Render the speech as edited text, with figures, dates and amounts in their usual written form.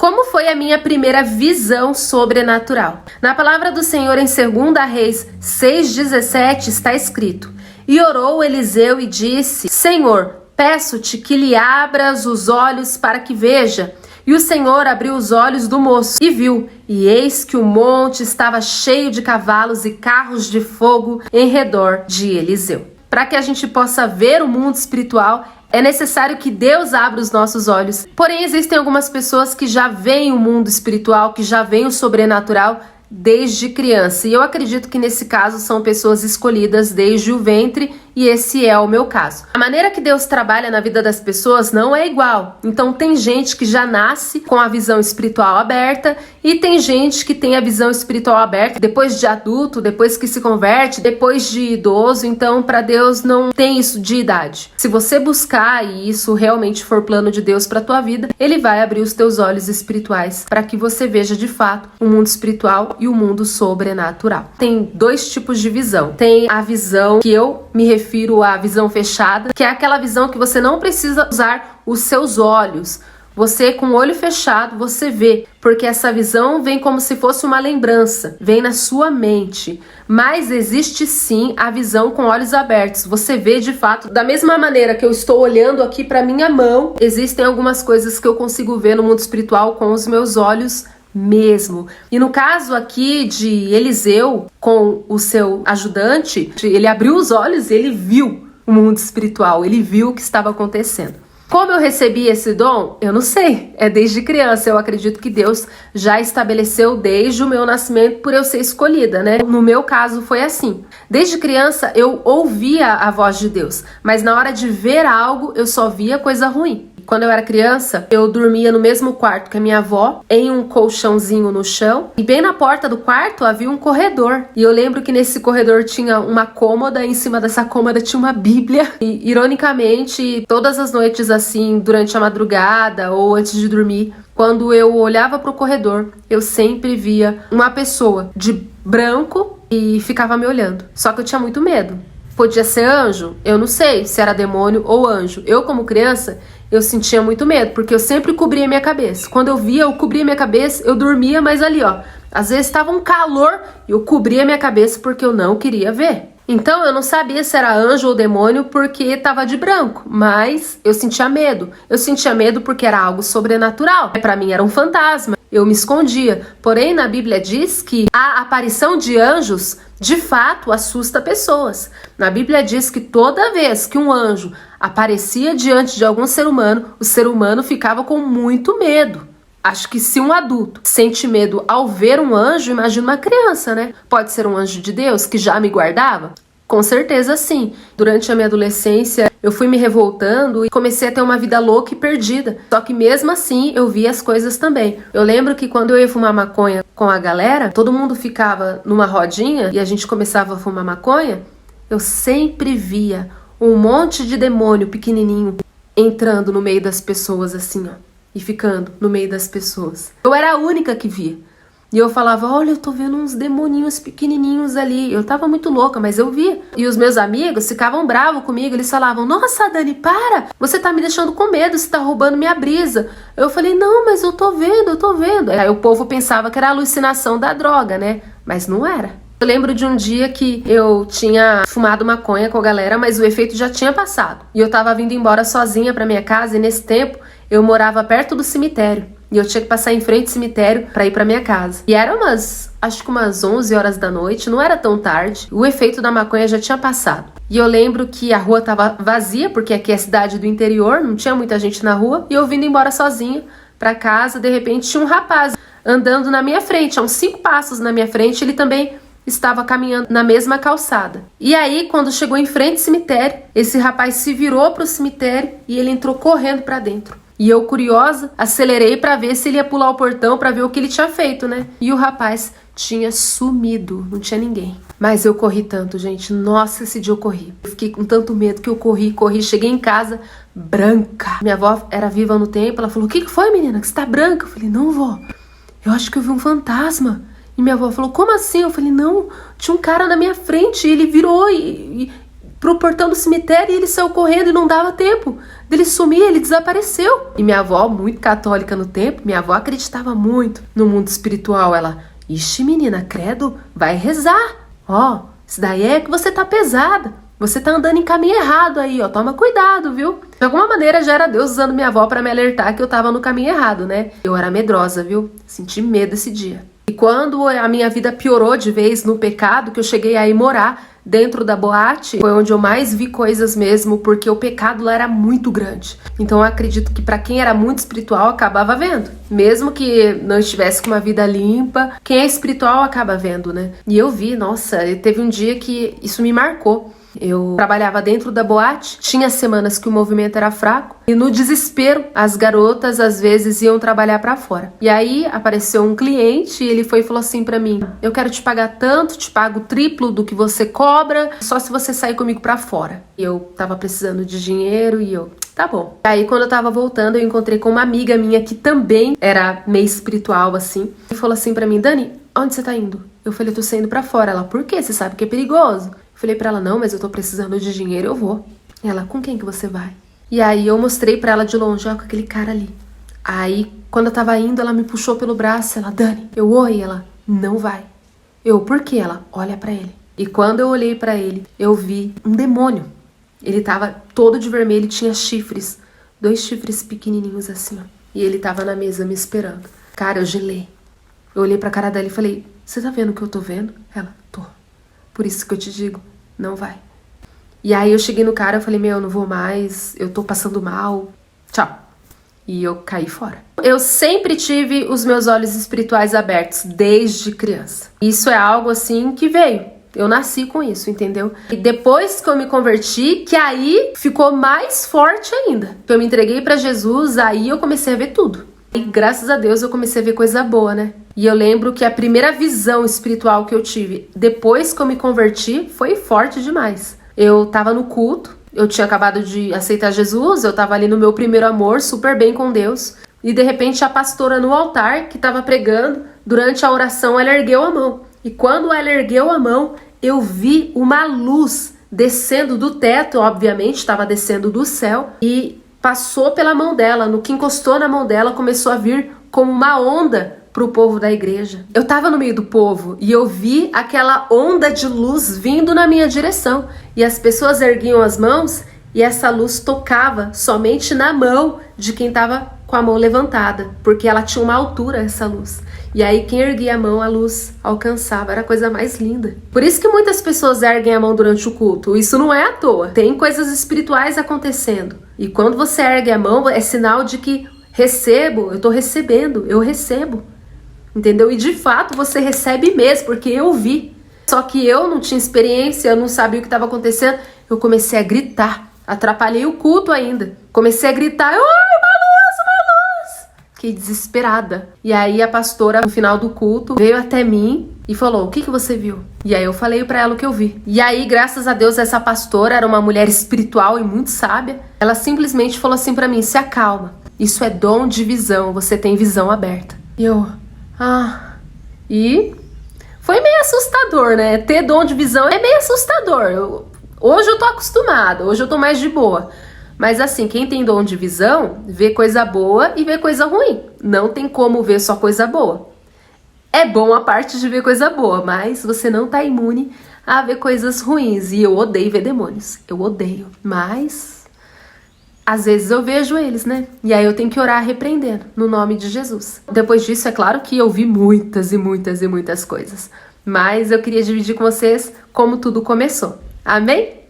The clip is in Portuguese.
Como foi a minha primeira visão sobrenatural? Na palavra do Senhor em 2 Reis 6,17 está escrito: E orou Eliseu e disse: Senhor, peço-te que lhe abras os olhos para que veja. E o Senhor abriu os olhos do moço e viu, e eis que o monte estava cheio de cavalos e carros de fogo em redor de Eliseu. Para que a gente possa ver o mundo espiritual, é necessário que Deus abra os nossos olhos. Porém, existem algumas pessoas que já veem o mundo espiritual, que já veem o sobrenatural desde criança. E eu acredito que nesse caso são pessoas escolhidas desde o ventre, e esse é o meu caso. A maneira que Deus trabalha na vida das pessoas não é igual. Então tem gente que já nasce com a visão espiritual aberta, e tem gente que tem a visão espiritual aberta depois de adulto, depois que se converte, depois de idoso. Então para Deus não tem isso de idade. Se você buscar e isso realmente for plano de Deus para tua vida, Ele vai abrir os teus olhos espirituais para que você veja de fato o mundo espiritual e o mundo sobrenatural. Tem dois tipos de visão. Tem a visão que eu me refiro à visão fechada, que é aquela visão que você não precisa usar os seus olhos. Você, com o olho fechado, você vê, porque essa visão vem como se fosse uma lembrança, vem na sua mente. Mas existe sim a visão com olhos abertos. Você vê de fato, da mesma maneira que eu estou olhando aqui para minha mão, existem algumas coisas que eu consigo ver no mundo espiritual com os meus olhos mesmo. E no caso aqui de Eliseu com o seu ajudante, ele abriu os olhos e ele viu o mundo espiritual, ele viu o que estava acontecendo. Como eu recebi esse dom? Eu não sei. É desde criança. Eu acredito que Deus já estabeleceu desde o meu nascimento por eu ser escolhida, né? No meu caso foi assim. Desde criança eu ouvia a voz de Deus, mas na hora de ver algo eu só via coisa ruim. Quando eu era criança, eu dormia no mesmo quarto que a minha avó, em um colchãozinho no chão, e bem na porta do quarto havia um corredor. E eu lembro que nesse corredor tinha uma cômoda, e em cima dessa cômoda tinha uma Bíblia. E, ironicamente, todas as noites assim, durante a madrugada ou antes de dormir, quando eu olhava para o corredor, eu sempre via uma pessoa de branco e ficava me olhando. Só que eu tinha muito medo. Podia ser anjo? Eu não sei se era demônio ou anjo. Eu, como criança, eu sentia muito medo, porque eu sempre cobria minha cabeça. Quando eu via, eu cobria minha cabeça, eu dormia, mas ali, ó, às vezes estava um calor e eu cobria minha cabeça porque eu não queria ver. Então eu não sabia se era anjo ou demônio porque estava de branco, mas eu sentia medo. Eu sentia medo porque era algo sobrenatural. Para mim era um fantasma. Eu me escondia. Porém, na Bíblia diz que a aparição de anjos, de fato, assusta pessoas. Na Bíblia diz que toda vez que um anjo aparecia diante de algum ser humano, o ser humano ficava com muito medo. Acho que se um adulto sente medo ao ver um anjo, imagina uma criança, né? Pode ser um anjo de Deus que já me guardava? Com certeza sim. Durante a minha adolescência, eu fui me revoltando e comecei a ter uma vida louca e perdida. Só que mesmo assim, eu via as coisas também. Eu lembro que quando eu ia fumar maconha com a galera, todo mundo ficava numa rodinha e a gente começava a fumar maconha, eu sempre via um monte de demônio pequenininho entrando no meio das pessoas assim, ó. E ficando no meio das pessoas. Eu era a única que via. E eu falava, olha, eu tô vendo uns demoninhos pequenininhos ali. Eu tava muito louca, mas eu via. E os meus amigos ficavam bravos comigo. Eles falavam, nossa, Dani, para! Você tá me deixando com medo, você tá roubando minha brisa. Eu falei, não, mas eu tô vendo, eu tô vendo. Aí o povo pensava que era alucinação da droga, né? Mas não era. Eu lembro de um dia que eu tinha fumado maconha com a galera, mas o efeito já tinha passado. E eu tava vindo embora sozinha pra minha casa, e nesse tempo eu morava perto do cemitério. E eu tinha que passar em frente ao cemitério pra ir pra minha casa. E era acho que umas 11 horas da noite, não era tão tarde. O efeito da maconha já tinha passado. E eu lembro que a rua tava vazia, porque aqui é cidade do interior, não tinha muita gente na rua. E eu vindo embora sozinha pra casa, de repente tinha um rapaz andando na minha frente, a uns 5 passos na minha frente, ele também estava caminhando na mesma calçada. E aí, quando chegou em frente ao cemitério, esse rapaz se virou pro cemitério e ele entrou correndo pra dentro. E eu, curiosa, acelerei pra ver se ele ia pular o portão pra ver o que ele tinha feito, né? E o rapaz tinha sumido, não tinha ninguém. Mas eu corri tanto, gente. Nossa, esse dia eu corri. Eu fiquei com tanto medo que eu corri. Cheguei em casa branca. Minha avó era viva no tempo, ela falou, o que foi, menina? Que você tá branca? Eu falei, não, vó, eu acho que eu vi um fantasma. E minha avó falou, como assim? Eu falei, não, tinha um cara na minha frente, ele virou e pro portão do cemitério e ele saiu correndo e não dava tempo dele sumir, ele desapareceu. E minha avó, muito católica no tempo, minha avó acreditava muito no mundo espiritual. Ela, ixi menina, credo, vai rezar. Ó, isso daí é que você tá pesada. Você tá andando em caminho errado aí, ó, toma cuidado, viu? De alguma maneira já era Deus usando minha avó pra me alertar que eu tava no caminho errado, né? Eu era medrosa, viu? Senti medo esse dia. E quando a minha vida piorou de vez no pecado, que eu cheguei a ir morar dentro da boate, foi onde eu mais vi coisas mesmo, porque o pecado lá era muito grande. Então eu acredito que para quem era muito espiritual acabava vendo. Mesmo que não estivesse com uma vida limpa, quem é espiritual acaba vendo, né? E eu vi, nossa, teve um dia que isso me marcou. Eu trabalhava dentro da boate, tinha semanas que o movimento era fraco e no desespero as garotas às vezes iam trabalhar pra fora. E aí apareceu um cliente e ele foi e falou assim pra mim: eu quero te pagar tanto, te pago o triplo do que você cobra, só se você sair comigo pra fora. E eu tava precisando de dinheiro e eu, tá bom. Aí quando eu tava voltando eu encontrei com uma amiga minha que também era meio espiritual assim e falou assim pra mim: Dani, onde você tá indo? Eu falei: tô saindo pra fora. Ela: por quê? Você sabe que é perigoso. Falei pra ela: não, mas eu tô precisando de dinheiro, eu vou. Ela: com quem que você vai? E aí eu mostrei pra ela de longe, ó, com aquele cara ali. Aí, quando eu tava indo, ela me puxou pelo braço, ela: Dani, eu oi, ela: não vai. Eu: por quê? Ela: olha pra ele. E quando eu olhei pra ele, eu vi um demônio. Ele tava todo de vermelho, tinha chifres, 2 chifres pequenininhos assim, ó. E ele tava na mesa me esperando. Cara, eu gelei. Eu olhei pra cara dela e falei: você tá vendo o que eu tô vendo? Ela: tô. Por isso que eu te digo, não vai. E aí eu cheguei no cara, eu falei: meu, eu não vou mais, eu tô passando mal, tchau. E eu caí fora. Eu sempre tive os meus olhos espirituais abertos, desde criança. Isso é algo assim que veio. Eu nasci com isso, entendeu? E depois que eu me converti, que aí ficou mais forte ainda. Eu me entreguei pra Jesus, aí eu comecei a ver tudo. E graças a Deus eu comecei a ver coisa boa, né? E eu lembro que a primeira visão espiritual que eu tive depois que eu me converti foi forte demais. Eu tava no culto, eu tinha acabado de aceitar Jesus, eu tava ali no meu primeiro amor, super bem com Deus. E de repente a pastora no altar, que tava pregando, durante a oração ela ergueu a mão. E quando ela ergueu a mão, eu vi uma luz descendo do teto, obviamente estava descendo do céu, e passou pela mão dela. No que encostou na mão dela, começou a vir como uma onda pro povo da igreja. Eu tava no meio do povo e eu vi aquela onda de luz vindo na minha direção. E as pessoas erguiam as mãos e essa luz tocava somente na mão de quem tava com a mão levantada, porque ela tinha uma altura, essa luz. E aí quem erguia a mão, a luz alcançava. Era a coisa mais linda. Por isso que muitas pessoas erguem a mão durante o culto. Isso não é à toa. Tem coisas espirituais acontecendo. E quando você ergue a mão, é sinal de que recebo, eu tô recebendo, eu recebo. Entendeu? E de fato você recebe mesmo, porque eu vi. Só que eu não tinha experiência, eu não sabia o que estava acontecendo. Eu comecei a gritar. Atrapalhei o culto ainda. Comecei a gritar: oi, uma luz! Fiquei desesperada. E aí a pastora, no final do culto, veio até mim e falou: o que você viu? E aí eu falei pra ela o que eu vi. E aí, graças a Deus, essa pastora era uma mulher espiritual e muito sábia. Ela simplesmente falou assim pra mim: se acalma. Isso é dom de visão, você tem visão aberta. E eu... E foi meio assustador, né? Ter dom de visão é meio assustador. Hoje eu tô acostumada, hoje eu tô mais de boa. Mas assim, quem tem dom de visão, vê coisa boa e vê coisa ruim. Não tem como ver só coisa boa. É bom a parte de ver coisa boa, mas você não tá imune a ver coisas ruins. E eu odeio ver demônios. Eu odeio. Mas às vezes eu vejo eles, né? E aí eu tenho que orar repreendendo, no nome de Jesus. Depois disso, é claro que eu vi muitas e muitas e muitas coisas. Mas eu queria dividir com vocês como tudo começou. Amém?